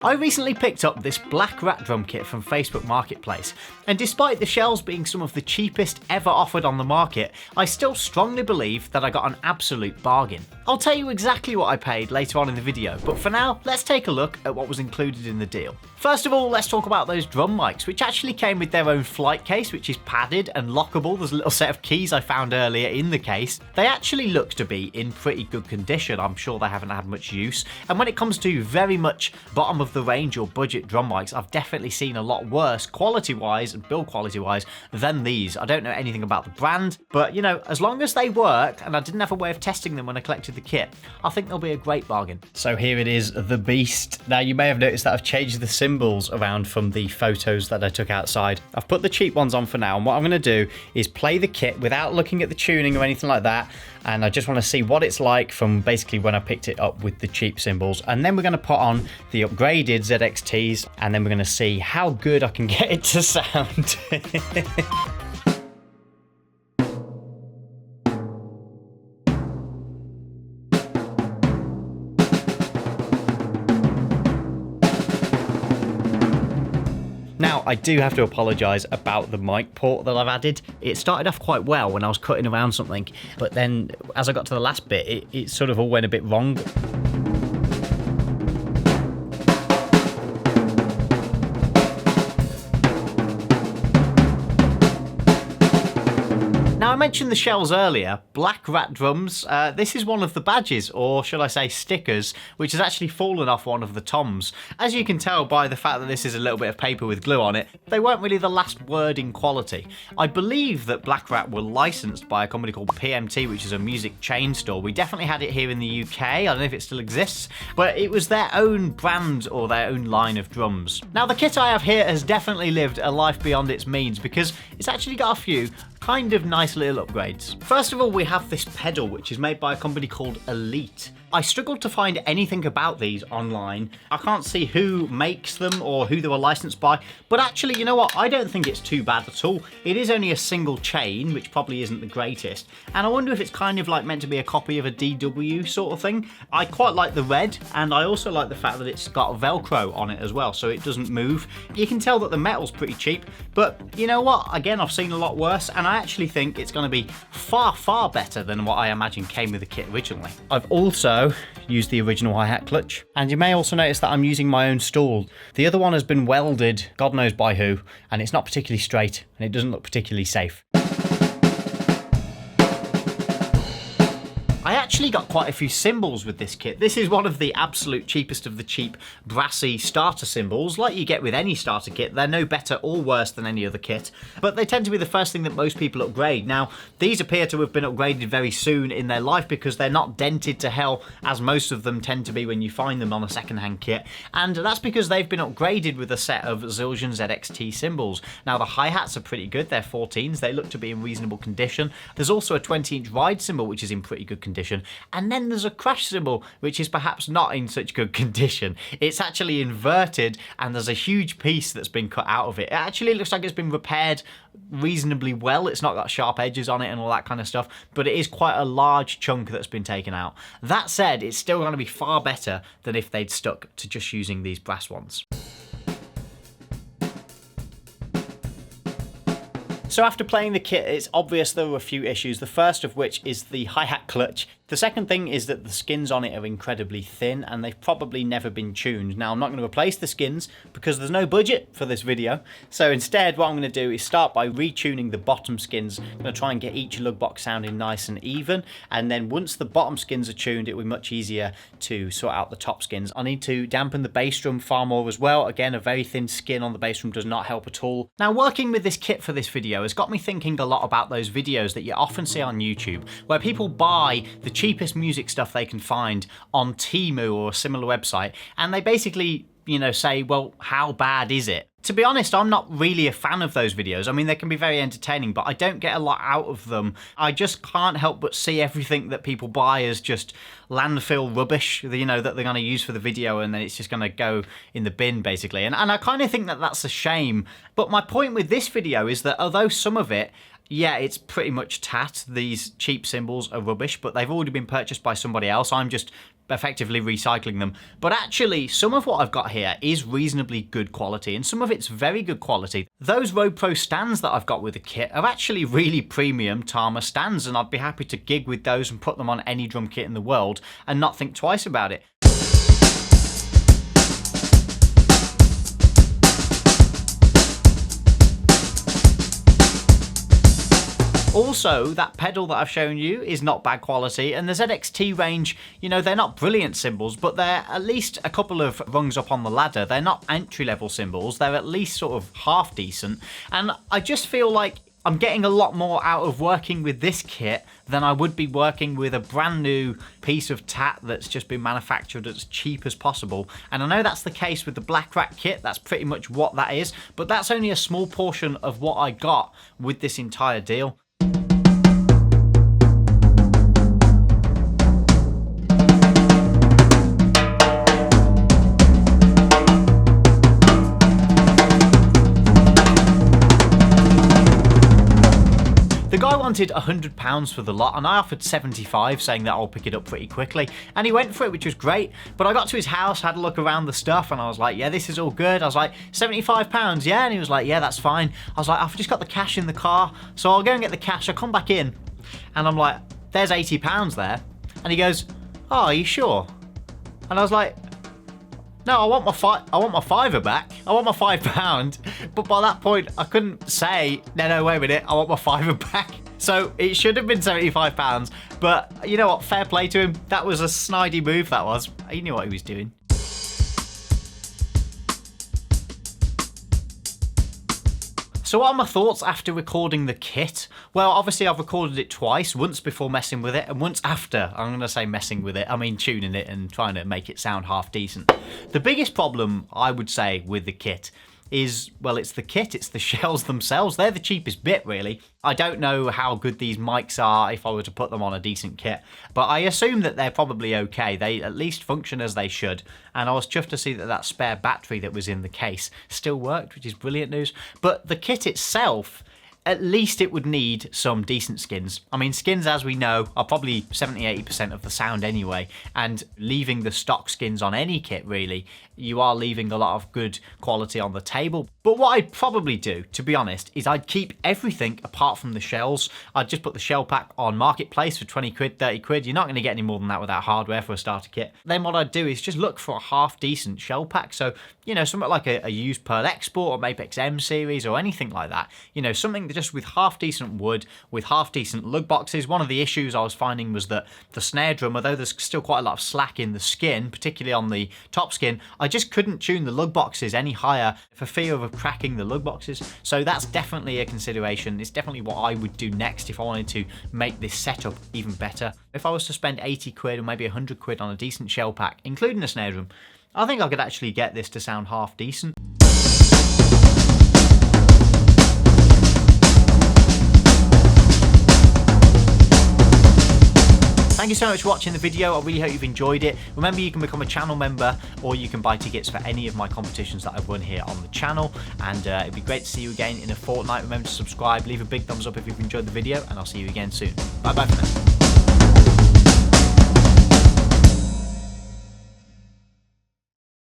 I recently picked up this black rat drum kit from Facebook Marketplace, and despite the shells being some of the cheapest ever offered on the market, I still strongly believe that I got an absolute bargain. I'll tell you exactly what I paid later on in the video, but for now, let's take a look at what was included in the deal. First of all, let's talk about those drum mics, which actually came with their own flight case, which is padded and lockable. There's a little set of keys I found earlier in the case. They actually look to be in pretty good condition. I'm sure they haven't had much use, and when it comes to very much bottom of the range or budget drum mics, I've definitely seen a lot worse quality wise and build quality wise than these. I don't know anything about the brand, but you know, as long as they work, and I didn't have a way of testing them when I collected the kit, I think they'll be a great bargain. So here it is, the beast. Now you may have noticed that I've changed the cymbals around from the photos that I took outside. I've put the cheap ones on for now, and what I'm going to do is play the kit without looking at the tuning or anything like that, and I just want to see what it's like from basically when I picked it up with the cheap cymbals, and then we're going to put on the upgraded ZXTs, and then we're going to see how good I can get it to sound. Now, I do have to apologise about the mic port that I've added. It started off quite well when I was cutting around something, but then as I got to the last bit, it sort of all went a bit wrong. Now, I mentioned the shells earlier, black rat drums. This is one of the badges, or should I say stickers, which has actually fallen off one of the toms. As you can tell by the fact that this is a little bit of paper with glue on it, they weren't really the last word in quality. I believe that Black Rat were licensed by a company called PMT, which is a music chain store. We definitely had it here in the UK, I don't know if it still exists, but it was their own brand or their own line of drums. Now, the kit I have here has definitely lived a life beyond its means, because it's actually got a few kind of nice little upgrades. First of all, we have this pedal, which is made by a company called Elite. I struggled to find anything about these online. I can't see who makes them or who they were licensed by, but actually, you know what? I don't think it's too bad at all. It is only a single chain, which probably isn't the greatest, and I wonder if it's kind of like meant to be a copy of a DW sort of thing. I quite like the red, and I also like the fact that it's got Velcro on it as well, so it doesn't move. You can tell that the metal's pretty cheap, but you know what? Again, I've seen a lot worse, and I actually think it's going to be far, far better than what I imagine came with the kit originally. I've also used the original hi-hat clutch, and you may also notice that I'm using my own stool. The other one has been welded, God knows by who, and it's not particularly straight, and it doesn't look particularly safe. I actually got quite a few cymbals with this kit. This is one of the absolute cheapest of the cheap brassy starter cymbals. Like you get with any starter kit, they're no better or worse than any other kit, but they tend to be the first thing that most people upgrade. Now, these appear to have been upgraded very soon in their life because they're not dented to hell, as most of them tend to be when you find them on a second-hand kit, and that's because they've been upgraded with a set of Zildjian ZXT cymbals. Now, the hi-hats are pretty good. They're 14s. They look to be in reasonable condition. There's also a 20-inch ride cymbal, which is in pretty good condition. And then there's a crash cymbal, which is perhaps not in such good condition. It's actually inverted, and there's a huge piece that's been cut out of it. It actually looks like it's been repaired reasonably well. It's not got sharp edges on it and all that kind of stuff, but it is quite a large chunk that's been taken out. That said, it's still going to be far better than if they'd stuck to just using these brass ones. So after playing the kit, it's obvious there were a few issues, the first of which is the hi-hat clutch. The second thing is that the skins on it are incredibly thin, and they've probably never been tuned. Now, I'm not going to replace the skins because there's no budget for this video. So instead, what I'm going to do is start by retuning the bottom skins. I'm going to try and get each lug box sounding nice and even, and then once the bottom skins are tuned, it will be much easier to sort out the top skins. I need to dampen the bass drum far more as well. Again, a very thin skin on the bass drum does not help at all. Now, working with this kit for this video has got me thinking a lot about those videos that you often see on YouTube, where people buy the cheapest music stuff they can find on Temu or a similar website, and they basically, you know, say, well, how bad is it? To be honest, I'm not really a fan of those videos. I mean, they can be very entertaining, but I don't get a lot out of them. I just can't help but see everything that people buy as just landfill rubbish, you know, that they're going to use for the video, and then it's just going to go in the bin, basically. And I kind of think that that's a shame. But my point with this video is that although some of it, yeah, it's pretty much tat, these cheap cymbals are rubbish, but they've already been purchased by somebody else. I'm just effectively recycling them. But actually, some of what I've got here is reasonably good quality, and some of it's very good quality. Those Roadpro stands that I've got with the kit are actually really premium Tama stands, and I'd be happy to gig with those and put them on any drum kit in the world and not think twice about it. Also, that pedal that I've shown you is not bad quality, and the ZXT range, you know, they're not brilliant cymbals, but they're at least a couple of rungs up on the ladder. They're not entry-level cymbals, they're at least sort of half decent, and I just feel like I'm getting a lot more out of working with this kit than I would be working with a brand new piece of tat that's just been manufactured as cheap as possible. And I know that's the case with the Black Rat kit, that's pretty much what that is, but that's only a small portion of what I got with this entire deal. The guy wanted £100 for the lot, and I offered 75, saying that I'll pick it up pretty quickly, and he went for it, which was great. But I got to his house, had a look around the stuff, and I was like, yeah, this is all good. I was like, £75, yeah? And he was like, yeah, that's fine. I was like, I've just got the cash in the car, so I'll go and get the cash. I come back in, and I'm like, there's £80 there. And he goes, oh, are you sure? And I was like, no, I want my fiver back. I want my £5. But by that point, I couldn't say, no, wait a minute, I want my fiver back. So it should have been £75. But you know what? Fair play to him. That was a snidey move, that was. He knew what he was doing. So what are my thoughts after recording the kit? Well, obviously I've recorded it twice, once before messing with it and once after. I'm going to say messing with it, I mean tuning it and trying to make it sound half decent. The biggest problem, I would say, with the kit is, well, it's the kit, it's the shells themselves. They're the cheapest bit, really. I don't know how good these mics are if I were to put them on a decent kit, but I assume that they're probably okay. They at least function as they should, and I was chuffed to see that that spare battery that was in the case still worked, which is brilliant news. But the kit itself, at least it would need some decent skins. I mean, skins, as we know, are probably 70-80% of the sound anyway, and leaving the stock skins on any kit, really, you are leaving a lot of good quality on the table. But what I'd probably do, to be honest, is I'd keep everything apart from the shells. I'd just put the shell pack on Marketplace for 20 quid, 30 quid. You're not going to get any more than that without hardware for a starter kit. Then what I'd do is just look for a half decent shell pack. So, you know, something like a used Pearl Export or Mapex M series or anything like that. You know, something just with half decent wood, with half decent lug boxes. One of the issues I was finding was that the snare drum, although there's still quite a lot of slack in the skin, particularly on the top skin, I just couldn't tune the lug boxes any higher for fear of cracking the lug boxes. So that's definitely a consideration. It's definitely what I would do next if I wanted to make this setup even better. If I was to spend 80 quid or maybe 100 quid on a decent shell pack, including a snare drum, I think I could actually get this to sound half decent. Thank you so much for watching the video. I really hope you've enjoyed it. Remember, you can become a channel member or you can buy tickets for any of my competitions that I've run here on the channel. And it'd be great to see you again in a fortnight. Remember to subscribe, leave a big thumbs up if you've enjoyed the video, and I'll see you again soon. Bye bye for now.